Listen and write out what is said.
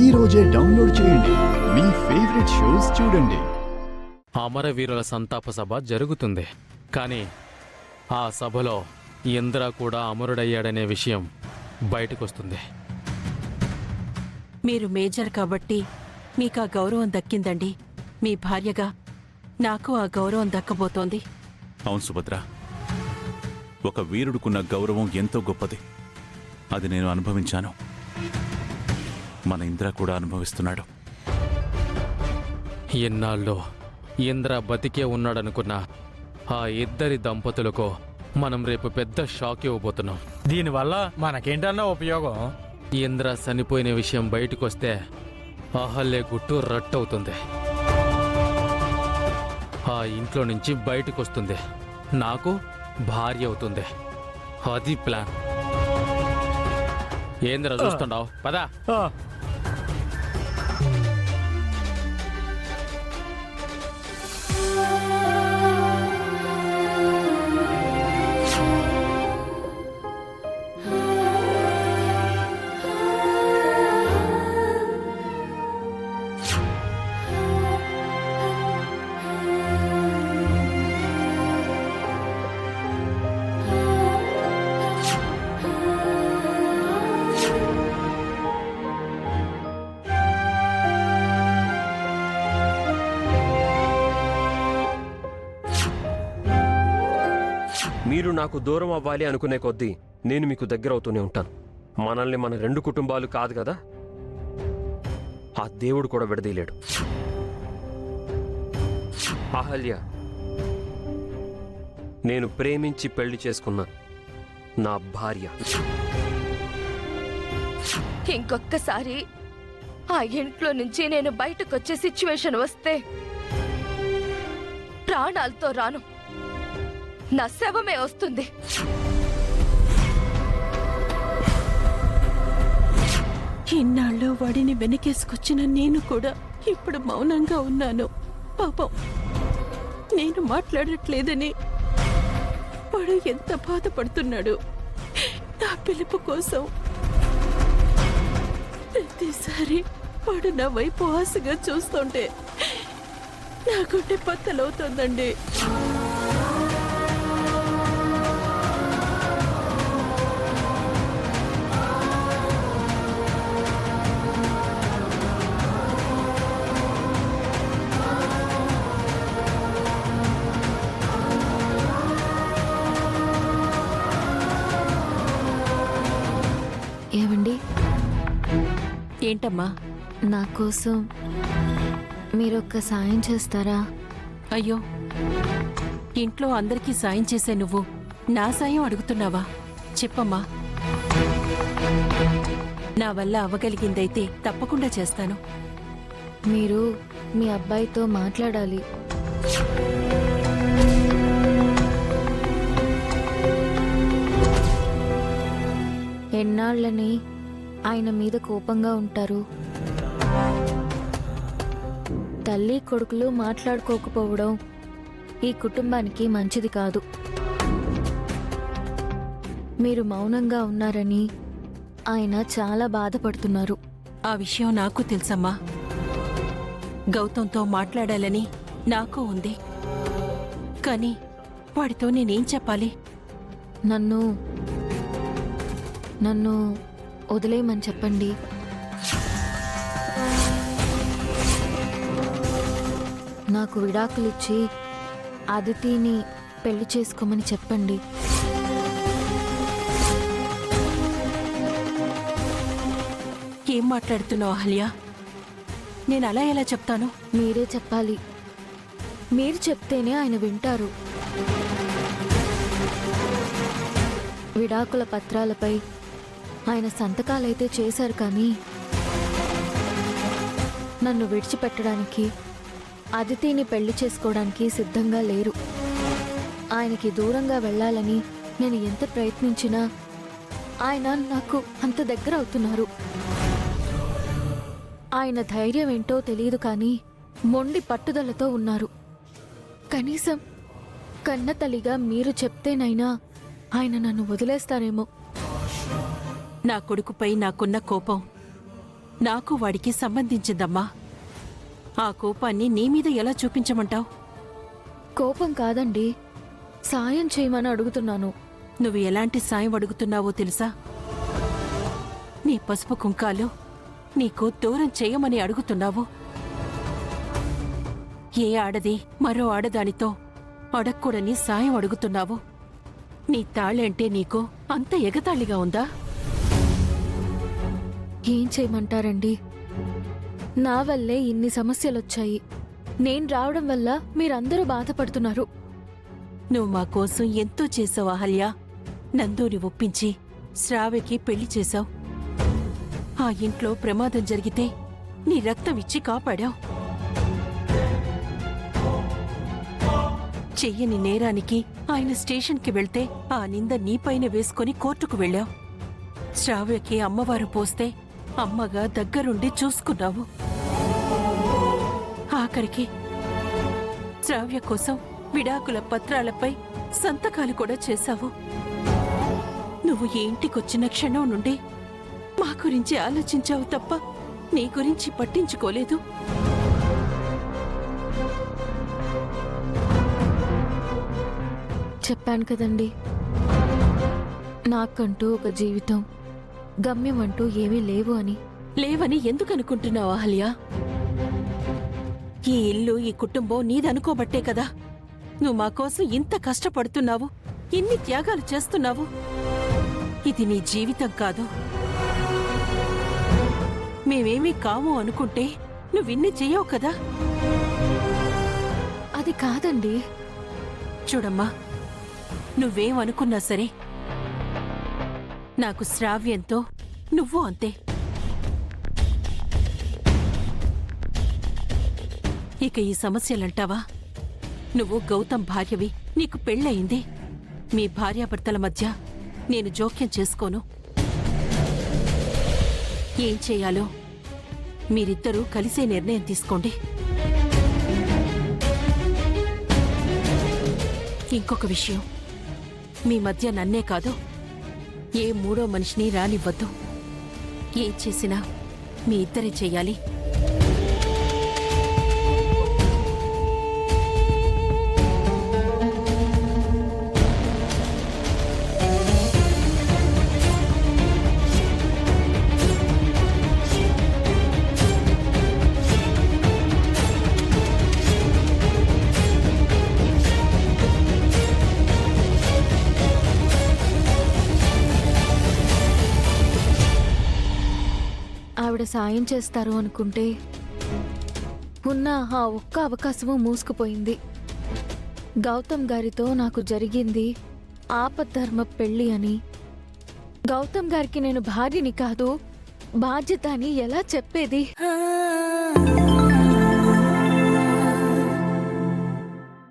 ఈ రోజే డౌన్లోడ్ చేయండి. మీ ఫేవరెట్ షోస్ చూడండి. అమరవీరుల సంతాప సభ జరుగుతుంది. కానీ ఆ సభలో ఇంద్ర కూడా అమరుడయ్యాడనే విషయం బయటకొస్తుంది. మీరు మేజర్ కాబట్టి మీకు ఆ గౌరవం దక్కిందండి. మీ భార్యగా నాకు ఆ గౌరవం దక్కబోతోంది. అవును సుభద్ర, ఒక వీరుడుకున్న గౌరవం ఎంతో గొప్పది. అది నేను అనుభవించాను. మన ఇంద్ర కూడా అనుభవిస్తున్నాడు. ఎన్నాళ్ళు ఇంద్ర బతికే ఉన్నాడనుకున్న ఆ ఇద్దరి దంపతులకు మనం రేపు పెద్ద షాక్ ఇవ్వబోతున్నాం. దీనివల్ల మనకేంటన్నా ఉపయోగం? ఇంద్ర చనిపోయిన విషయం బయటకొస్తే అహల్య గుట్టు రట్టవుతుంది. ఆ ఇంట్లో నుంచి బయటకొస్తుంది. నాకు భార్య అవుతుంది. అది ప్లాన్. ఏంద్ర చూస్తుండవు? పదా. మీరు నాకు దూరం అవ్వాలి అనుకునే కొద్దీ నేను మీకు దగ్గర అవుతూనే ఉంటాను. మనల్ని మన రెండు కుటుంబాలు కాదు కదా, ఆ దేవుడు కూడా విడదీయలేడు. అహల్య నేను ప్రేమించి పెళ్లి చేసుకున్న నా భార్య. ఇంకొక్కసారి ఆ ఇంట్లో నుంచి నేను బయటకొచ్చే సిచ్యువేషన్ వస్తే ప్రాణాలతో రాను, నా శవమే వస్తుంది. ఇన్నాళ్ళు వాడిని వెనకేసుకొచ్చిన నేను కూడా ఇప్పుడు మౌనంగా ఉన్నాను. పాపం, నేను మాట్లాడట్లేదని వాడు ఎంత బాధపడుతున్నాడు. నా పిలుపు కోసం ప్రతిసారి వాడు నా వైపు ఆశగా చూస్తుంటే నా గుండె పత్తలవుతోందండి. ఏవండి, ఏంటమ్మా? నా కోసం మీరొక్క సాయం చేస్తారా? అయ్యో, ఇంట్లో అందరికీ సాయం చేసే నువ్వు నా సాయం అడుగుతున్నావా? చెప్పమ్మా. నా వల్ల అవ్వగలిగిందైతే తప్పకుండా చేస్తాను. మీరు మీ అబ్బాయితో మాట్లాడాలి. ఎన్నాళ్ళని ఆయన మీద కోపంగా ఉంటారు. తల్లి కొడుకులు మాట్లాడుకోకపోవడం ఈ కుటుంబానికి మంచిది కాదు. మీరు మౌనంగా ఉన్నారని ఆయన చాలా బాధపడుతున్నారు. ఆ విషయం నాకు తెలుసమ్మా. గౌతంతో మాట్లాడాలని నాకు ఉంది. కానీ వాడితో నేనేం చెప్పాలి? నన్ను వదిలేయమని చెప్పండి. నాకు విడాకులిచ్చి అదితిని పెళ్లి చేసుకోమని చెప్పండి. ఏం మాట్లాడుతున్నావు అహల్య? నేను అలా ఎలా చెప్తాను? మీరే చెప్పాలి. మీరు చెప్తేనే ఆయన వింటారు. విడాకుల పత్రాలపై ఆయన సంతకాలైతే చేశారు, కానీ నన్ను విడిచిపెట్టడానికి, అదితిని పెళ్లి చేసుకోవడానికి సిద్ధంగా లేరు. ఆయనకి దూరంగా వెళ్ళాలని నేను ఎంత ప్రయత్నించినా ఆయన నాకు అంత దగ్గర అవుతున్నారు. ఆయన ధైర్యం ఏంటో తెలియదు, కానీ మొండి పట్టుదలతో ఉన్నారు. కనీసం కన్నతల్లిగా మీరు చెప్తేనైనా ఆయన నన్ను వదిలేస్తారేమో. నా కొడుకుపై నాకున్న కోపం నాకు వాడికి సంబంధించిందమ్మా. ఆ కోపాన్ని నీ మీద ఎలా చూపించమంటావు? కోపం కాదండి, సాయం చేయమని అడుగుతున్నాను. నువ్వు ఎలాంటి సాయం అడుగుతున్నావో తెలుసా? నీ పసుపు కుంకాలు నీకు దూరం చేయమని అడుగుతున్నావు. ఏ ఆడది మరో ఆడదానితో అడక్కూడని సాయం అడుగుతున్నావు. నీ తాళంటే నీకు అంత ఎగతాళిగా ఉందా? ఏం చేయమంటారండి? నా వల్లే ఇన్ని సమస్యలొచ్చాయి. నేను రావడం వల్ల మీరందరూ బాధపడుతున్నారు. నువ్వు మా కోసం ఎంతో చేసావు అహల్య. నందుని ఒప్పించి శ్రావ్యకి పెళ్లి చేశావు. ఆ ఇంట్లో ప్రమాదం జరిగితే నీ రక్తం ఇచ్చి కాపాడావు. చెయ్యని నేరానికి ఆయన స్టేషన్కి వెళ్తే ఆ నింద నీపైన వేసుకొని కోర్టుకు వెళ్ళావు. శ్రావ్యకి అమ్మవారు పోస్తే అమ్మగా దగ్గరుండి చూసుకున్నావు. ఆఖరికి శ్రావ్య కోసం విడాకుల పత్రాలపై సంతకాలు కూడా చేశావు. నువ్వు ఈ ఇంటికొచ్చిన క్షణం నుండి మా గురించి ఆలోచించావు తప్ప నీ గురించి పట్టించుకోలేదు. చెప్పాను కదండి, నాకంటూ ఒక జీవితం, గమ్యం అంటూ ఏమీ లేవు అని. లేవని ఎందుకనుకుంటున్నావు అహల్య? ఈ ఇల్లు, ఈ కుటుంబం నీదనుకోబట్టే కదా నువ్వు మా కోసం ఇంత కష్టపడుతున్నావు, ఇన్ని త్యాగాలు చేస్తున్నావు. ఇది నీ జీవితం కాదు. మేమేమీ కాము అనుకుంటే నువ్విన్ని చెయ్యవు కదా. అది కాదండి. చూడమ్మా, నువ్వేమనుకున్నా సరే నాకు శ్రావ్యంతో నువ్వు అంతే. ఇక ఈ సమస్యలంటావా? నువ్వు గౌతమ్ భార్యవి, నీకు పెళ్ళయింది. మీ భార్యాభర్తల మధ్య నేను జోక్యం చేసుకోను. ఏం చేయాలో మీరిద్దరూ కలిసే నిర్ణయం తీసుకోండి. ఇంకొక విషయం, మీ మధ్య నన్నే కాదు, ఏ మూడో మనిషిని రానివ్వద్దు. ఏం చేసినా మీ ఇద్దరే చెయ్యాలి. ఆవిడ సాయం చేస్తారు అనుకుంటే ఉన్న ఆ ఒక్క అవకాశము మూసుకుపోయింది. గౌతమ్ గారితో నాకు జరిగింది ఆపద్ధర్మ పెళ్లి అని, గౌతమ్ గారికి నేను భార్యని కాదు బాధ్యత అని ఎలా చెప్పేది?